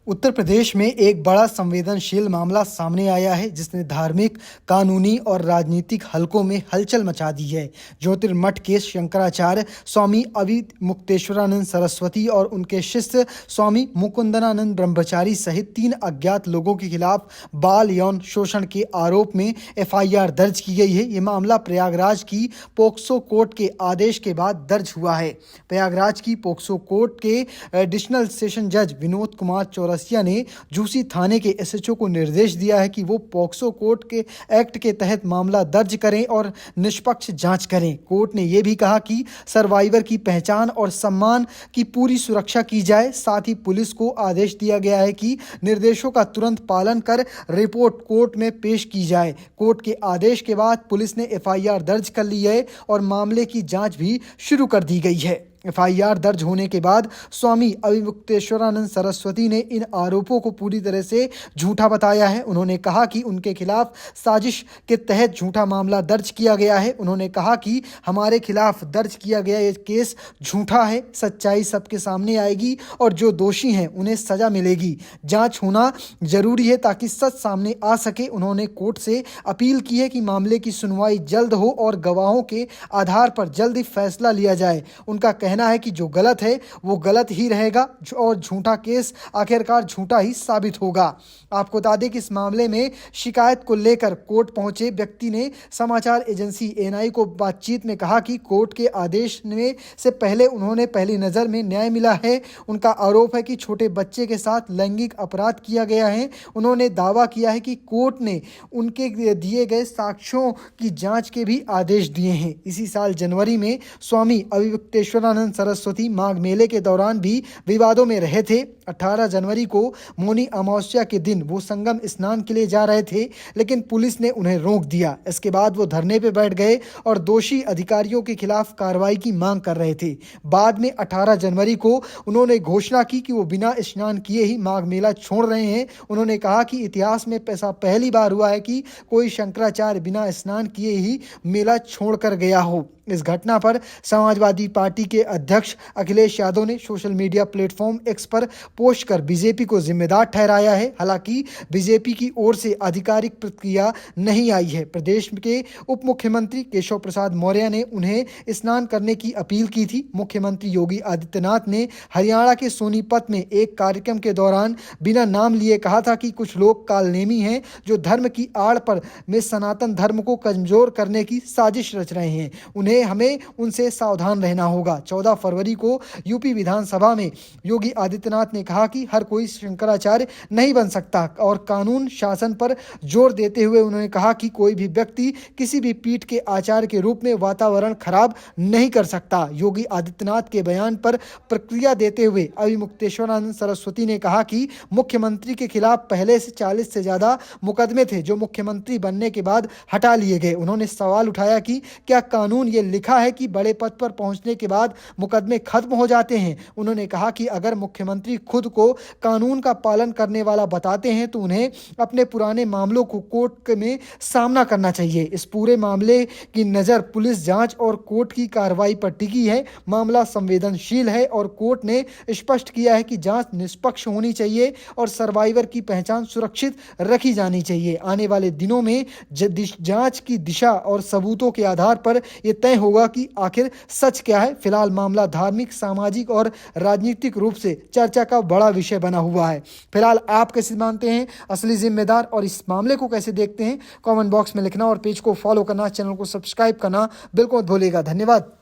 उत्तर प्रदेश में एक बड़ा संवेदनशील मामला सामने आया है जिसने धार्मिक, कानूनी और राजनीतिक हलकों में हलचल मचा दी है। ज्योतिर्मठ के शंकराचार्य स्वामी अविमुक्तेश्वरानंद सरस्वती और उनके शिष्य स्वामी मुकुंदनानंद ब्रह्मचारी सहित 3 अज्ञात लोगों के खिलाफ बाल यौन शोषण के आरोप में एफआईआर दर्ज की गई है। ये मामला प्रयागराज की पोक्सो कोर्ट के आदेश के बाद दर्ज हुआ है। प्रयागराज की पोक्सो कोर्ट के एडिशनल सेशन जज विनोद कुमार चौरसिया ने झूसी थाने के एसएचओ को निर्देश दिया है कि वो पोक्सो कोर्ट के एक्ट के तहत मामला दर्ज करें और निष्पक्ष जांच करें। कोर्ट ने यह भी कहा कि सर्वाइवर की पहचान और सम्मान की पूरी सुरक्षा की जाए। साथ ही पुलिस को आदेश दिया गया है कि निर्देशों का तुरंत पालन कर रिपोर्ट कोर्ट में पेश की जाए। कोर्ट के आदेश के बाद पुलिस ने एफआईआर दर्ज कर ली है और मामले की जांच भी शुरू कर दी गई है। एफआईआर दर्ज होने के बाद स्वामी अविमुक्तेश्वरानंद सरस्वती ने इन आरोपों को पूरी तरह से झूठा बताया है। उन्होंने कहा कि उनके खिलाफ साजिश के तहत झूठा मामला दर्ज किया गया है। उन्होंने कहा कि हमारे खिलाफ दर्ज किया गया ये केस झूठा है। सच्चाई सबके सामने आएगी और जो दोषी हैं उन्हें सजा मिलेगी। जांच होना जरूरी है ताकि सच सामने आ सके। उन्होंने कोर्ट से अपील की है कि मामले की सुनवाई जल्द हो और गवाहों के आधार पर जल्द ही फैसला लिया जाए। उनका कहना है कि जो गलत है वो गलत ही रहेगा और झूठा केस आखिरकार झूठा ही साबित होगा। आपको बता दें कि इस मामले में शिकायत को लेकर कोर्ट पहुंचे व्यक्ति ने समाचार एजेंसी एएनआई को बातचीत में कहा कि कोर्ट के आदेश में से पहले उन्होंने पहली नज़र में न्याय मिला है। उनका आरोप है कि छोटे बच्चे के साथ लैंगिक अपराध किया गया है। उन्होंने दावा किया है कि कोर्ट ने उनके दिए गए साक्ष्यों की जांच के भी आदेश दिए हैं। इसी साल जनवरी में स्वामी अविमुक्तेश्वरानंद सरस्वती माघ मेले के दौरान भी विवादों में रहे थे। 18 जनवरी को मौनी अमावस्या के दिन वो संगम स्नान के लिए जा रहे थे, लेकिन पुलिस ने उन्हें रोक दिया। इसके बाद वो धरने पे बैठ गए और दोषी अधिकारियों के खिलाफ कार्रवाई की मांग कर रहे थे। बाद में 18 जनवरी को उन्होंने घोषणा की कि वो बिना स्नान किए ही माघ मेला छोड़ रहे हैं। उन्होंने कहा कि इतिहास में ऐसा पहली बार हुआ है कि कोई शंकराचार्य बिना स्नान किए ही मेला छोड़कर गया हो। इस घटना पर समाजवादी पार्टी के अध्यक्ष अखिलेश यादव ने सोशल मीडिया प्लेटफॉर्म एक्स पर पोस्ट कर बीजेपी को जिम्मेदार ठहराया है। हालांकि बीजेपी की ओर से आधिकारिक प्रतिक्रिया नहीं आई है। प्रदेश के उप मुख्यमंत्री केशव प्रसाद मौर्य ने उन्हें स्नान करने की अपील की थी। मुख्यमंत्री योगी आदित्यनाथ ने हरियाणा के सोनीपत में एक कार्यक्रम के दौरान बिना नाम लिए कहा था कि कुछ लोग कालनेमी हैं जो धर्म की आड़ पर में सनातन धर्म को कमजोर करने की साजिश रच रहे हैं। हमें उनसे सावधान रहना होगा। 14 फरवरी को यूपी विधानसभा में योगी आदित्यनाथ ने कहा कि हर कोई शंकराचार्य नहीं बन सकता और कानून शासन पर जोर देते हुए उन्होंने कहा कि कोई भी व्यक्ति किसी भी पीठ के आचार्य के रूप में वातावरण खराब नहीं कर सकता। योगी आदित्यनाथ के बयान पर प्रतिक्रिया देते हुए अविमुक्तेश्वरानंद सरस्वती ने कहा कि मुख्यमंत्री के खिलाफ पहले से 40 से ज्यादा मुकदमे थे जो मुख्यमंत्री बनने के बाद हटा लिए गए। उन्होंने सवाल उठाया कि क्या कानून ये लिखा है कि बड़े पद पर पहुंचने के बाद मुकदमे खत्म हो जाते हैं। उन्होंने कहा कि अगर मुख्यमंत्री खुद को कानून का पालन करने वाला बताते हैं तो उन्हें अपने पुराने मामलों को कोर्ट में सामना करना चाहिए। इस पूरे मामले की नज़र पुलिस जांच और कोर्ट की कार्रवाई पर टिकी है। मामला संवेदनशील है और कोर्ट ने स्पष्ट किया है कि जांच निष्पक्ष होनी चाहिए और सर्वाइवर की पहचान सुरक्षित रखी जानी चाहिए। आने वाले दिनों में जांच की दिशा और सबूतों के आधार पर यह तय होगा कि आखिर सच क्या है। फिलहाल मामला धार्मिक, सामाजिक और राजनीतिक रूप से चर्चा का बड़ा विषय बना हुआ है। फिलहाल आप कैसे मानते हैं असली जिम्मेदार और इस मामले को कैसे देखते हैं, कमेंट बॉक्स में लिखना और पेज को फॉलो करना, चैनल को सब्सक्राइब करना बिल्कुल मत भूलिएगा। धन्यवाद।